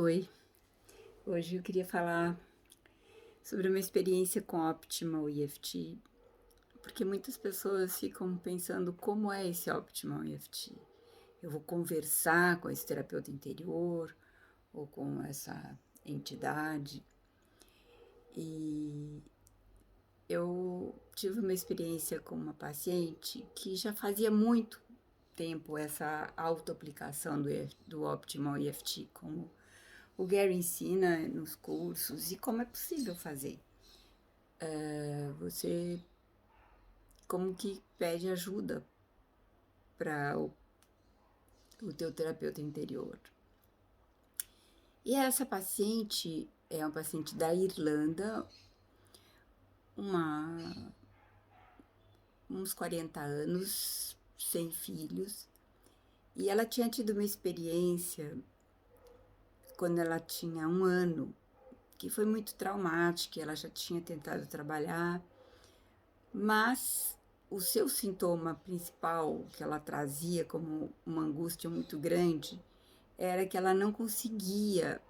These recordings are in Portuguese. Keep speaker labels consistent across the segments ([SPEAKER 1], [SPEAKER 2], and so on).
[SPEAKER 1] Oi, hoje eu queria falar sobre uma experiência com Optimal EFT, porque muitas pessoas ficam pensando como é esse Optimal EFT. Eu vou conversar com esse terapeuta interior ou com essa entidade. E eu tive uma experiência com uma paciente que já fazia muito tempo essa autoaplicação do Optimal EFT, como o Gary ensina nos cursos e como é possível fazer. Você como que pede ajuda para o teu terapeuta interior. E essa paciente é uma paciente da Irlanda, uns 40 anos, sem filhos, e ela tinha tido uma experiência quando ela tinha 1 ano, que foi muito traumática. Ela já tinha tentado trabalhar, mas o seu sintoma principal que ela trazia como uma angústia muito grande era que ela não conseguia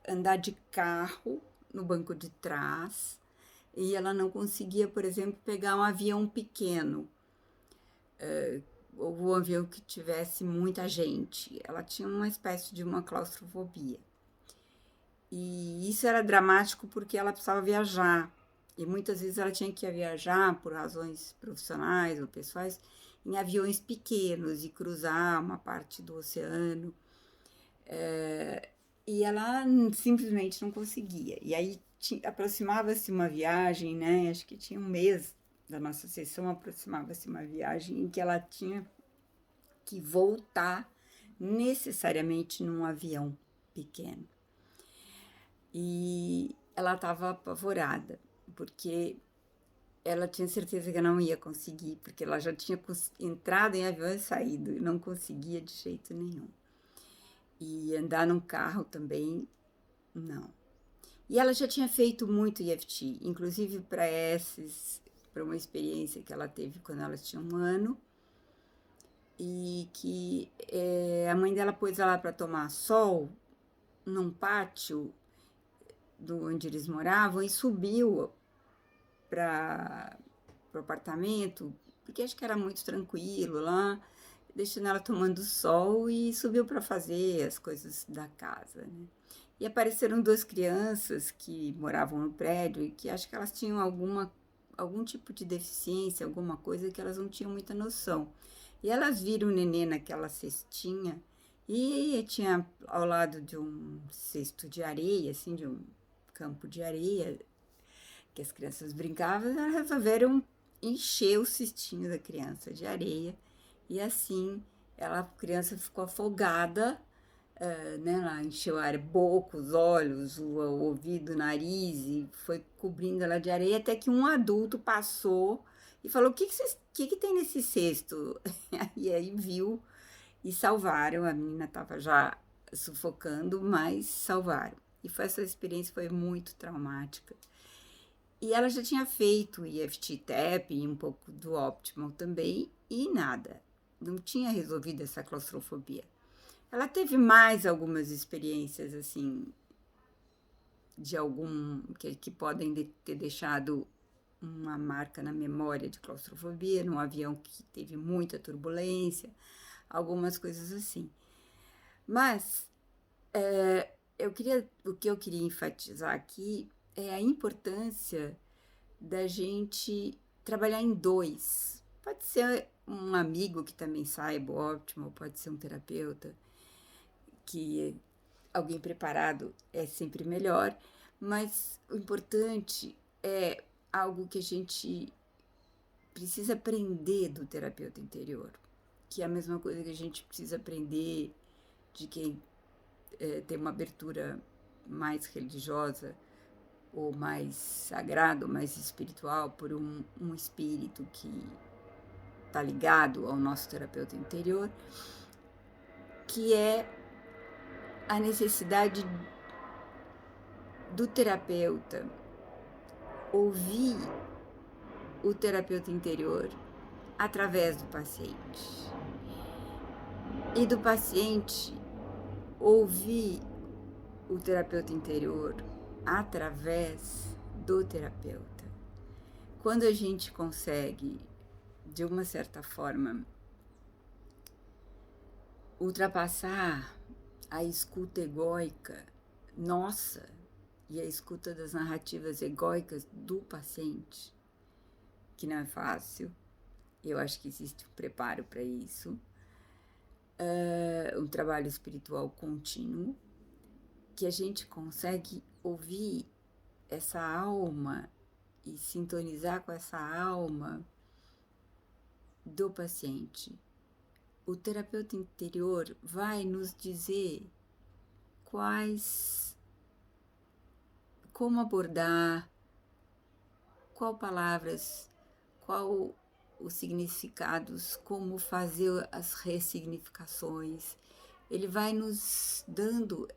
[SPEAKER 1] andar de carro no banco de trás, e ela não conseguia, por exemplo, pegar um avião pequeno, ou um avião que tivesse muita gente. Ela tinha uma espécie de uma claustrofobia. E isso era dramático porque ela precisava viajar. E muitas vezes ela tinha que viajar por razões profissionais ou pessoais em aviões pequenos e cruzar uma parte do oceano. E ela simplesmente não conseguia. E aí aproximava-se uma viagem, né? Acho que tinha 1 mês da nossa sessão, aproximava-se uma viagem em que ela tinha que voltar necessariamente num avião pequeno. E ela estava apavorada, porque ela tinha certeza que não ia conseguir, porque ela já tinha entrado em avião e saído, e não conseguia de jeito nenhum. E andar num carro também, não. E ela já tinha feito muito EFT, inclusive para uma experiência que ela teve quando ela tinha 1 ano, e que a mãe dela pôs ela para tomar sol num pátio onde eles moravam, e subiu para o apartamento, porque acho que era muito tranquilo lá, deixando ela tomando sol, e subiu para fazer as coisas da casa, né? E apareceram 2 crianças que moravam no prédio e que acho que elas tinham algum tipo de deficiência, alguma coisa que elas não tinham muita noção. E elas viram o nenê naquela cestinha, e tinha ao lado de um cesto de areia, assim, de um campo de areia, que as crianças brincavam. Elas resolveram encher o cestinho da criança de areia, e assim a criança ficou afogada, né? Ela encheu a boca, os olhos, o ouvido, o nariz, e foi cobrindo ela de areia, até que um adulto passou e falou: o que tem nesse cesto? E aí viu e salvaram. A menina estava já sufocando, mas salvaram. E essa experiência foi muito traumática. E ela já tinha feito EFT tapping, um pouco do Optimal também, e nada. Não tinha resolvido essa claustrofobia. Ela teve mais algumas experiências, assim, que podem ter deixado uma marca na memória de claustrofobia, num avião que teve muita turbulência, algumas coisas assim. Mas o que eu queria enfatizar aqui é a importância da gente trabalhar em 2. Pode ser um amigo que também saiba o óptimo, pode ser um terapeuta, que alguém preparado é sempre melhor, mas o importante é algo que a gente precisa aprender do terapeuta interior, que é a mesma coisa que a gente precisa aprender de quem tem uma abertura mais religiosa, ou mais sagrado, ou mais espiritual, por um espírito que está ligado ao nosso terapeuta interior, que é a necessidade do terapeuta ouvir o terapeuta interior através do paciente, e do paciente ouvir o terapeuta interior através do terapeuta. Quando a gente consegue, de uma certa forma, ultrapassar a escuta egóica nossa e a escuta das narrativas egóicas do paciente, que não é fácil, eu acho que existe um preparo para isso, um trabalho espiritual contínuo, que a gente consegue ouvir essa alma e sintonizar com essa alma do paciente. O terapeuta interior vai nos dizer como abordar, qual palavras, qual os significados, como fazer as ressignificações. Ele vai nos dando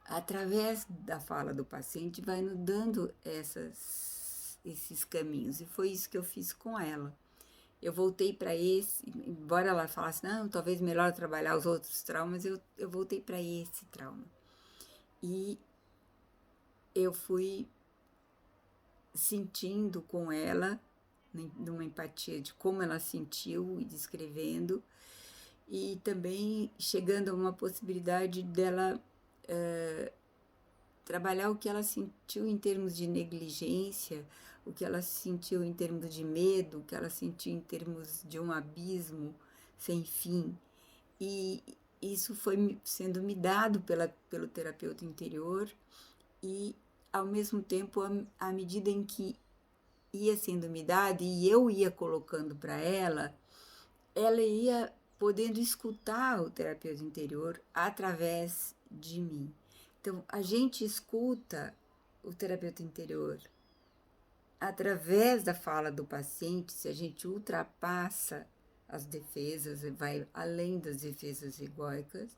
[SPEAKER 1] através da fala do paciente, vai nos dando esses caminhos. E foi isso que eu fiz com ela. Eu voltei para embora ela falasse, não, talvez melhor trabalhar os outros traumas, eu voltei para esse trauma. E eu fui sentindo com ela, numa empatia de como ela sentiu e descrevendo, e também chegando a uma possibilidade dela trabalhar o que ela sentiu em termos de negligência, o que ela sentiu em termos de medo, o que ela sentiu em termos de um abismo sem fim. E isso foi sendo me dado pelo terapeuta interior e, ao mesmo tempo, à medida em que ia sendo me dado e eu ia colocando para ela ia podendo escutar o terapeuta interior através de mim. Então, a gente escuta o terapeuta interior através da fala do paciente, se a gente ultrapassa as defesas, vai além das defesas egóicas,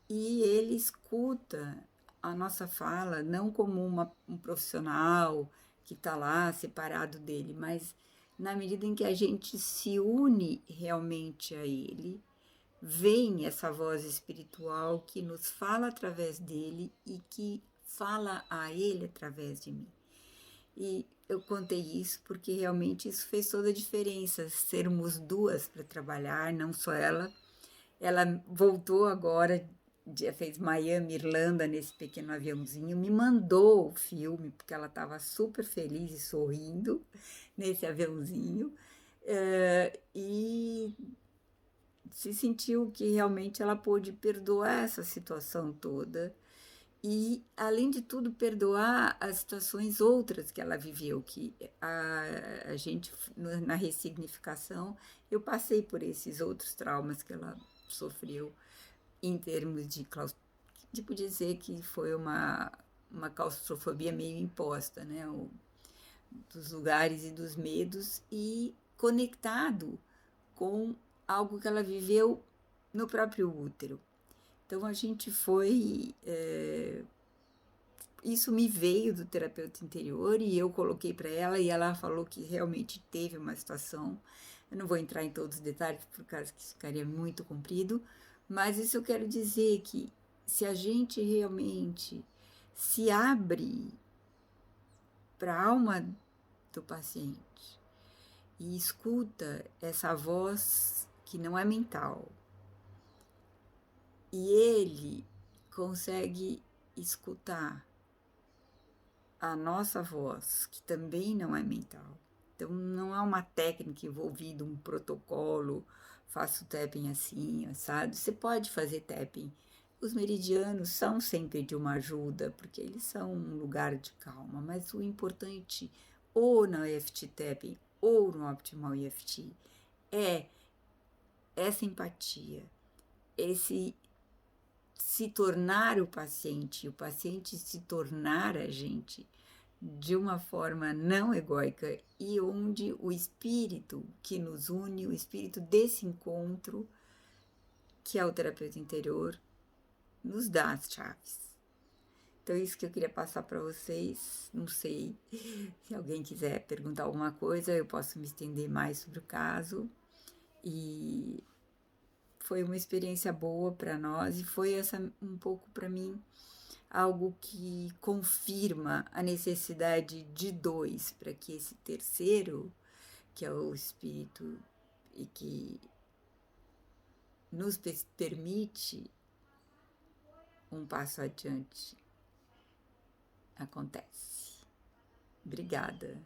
[SPEAKER 1] e ele escuta a nossa fala não como um profissional que está lá separado dele, mas na medida em que a gente se une realmente a ele, vem essa voz espiritual que nos fala através dele e que fala a ele através de mim. E eu contei isso porque realmente isso fez toda a diferença, sermos duas para trabalhar, não só ela. Ela voltou agora, fez Miami, Irlanda, nesse pequeno aviãozinho, me mandou o filme, porque ela estava super feliz e sorrindo nesse aviãozinho, e se sentiu que realmente ela pôde perdoar essa situação toda e, além de tudo, perdoar as situações outras que ela viveu, que a gente, na ressignificação, eu passei por esses outros traumas que ela sofreu em termos de tipo dizer que foi uma claustrofobia meio imposta, né? Dos lugares e dos medos, e conectado com algo que ela viveu no próprio útero. Então a gente foi... isso me veio do terapeuta interior e eu coloquei para ela e ela falou que realmente teve uma situação. Eu não vou entrar em todos os detalhes por causa que isso ficaria muito comprido, mas isso eu quero dizer que se a gente realmente se abre para a alma do paciente e escuta essa voz que não é mental, e ele consegue escutar a nossa voz, que também não é mental. Então, não há uma técnica envolvida, um protocolo, faço tapping assim, assado. Você pode fazer tapping. Os meridianos são sempre de uma ajuda, porque eles são um lugar de calma, mas o importante, ou na EFT tapping, ou no Optimal EFT, é essa empatia, esse se tornar o paciente se tornar a gente de uma forma não egóica e onde o espírito que nos une, o espírito desse encontro, que é o terapeuta interior, nos dá as chaves. Então, é isso que eu queria passar para vocês. Não sei se alguém quiser perguntar alguma coisa, eu posso me estender mais sobre o caso. E foi uma experiência boa para nós e foi essa um pouco para mim algo que confirma a necessidade de dois para que esse terceiro, que é o Espírito e que nos permite um passo adiante, acontece. Obrigada.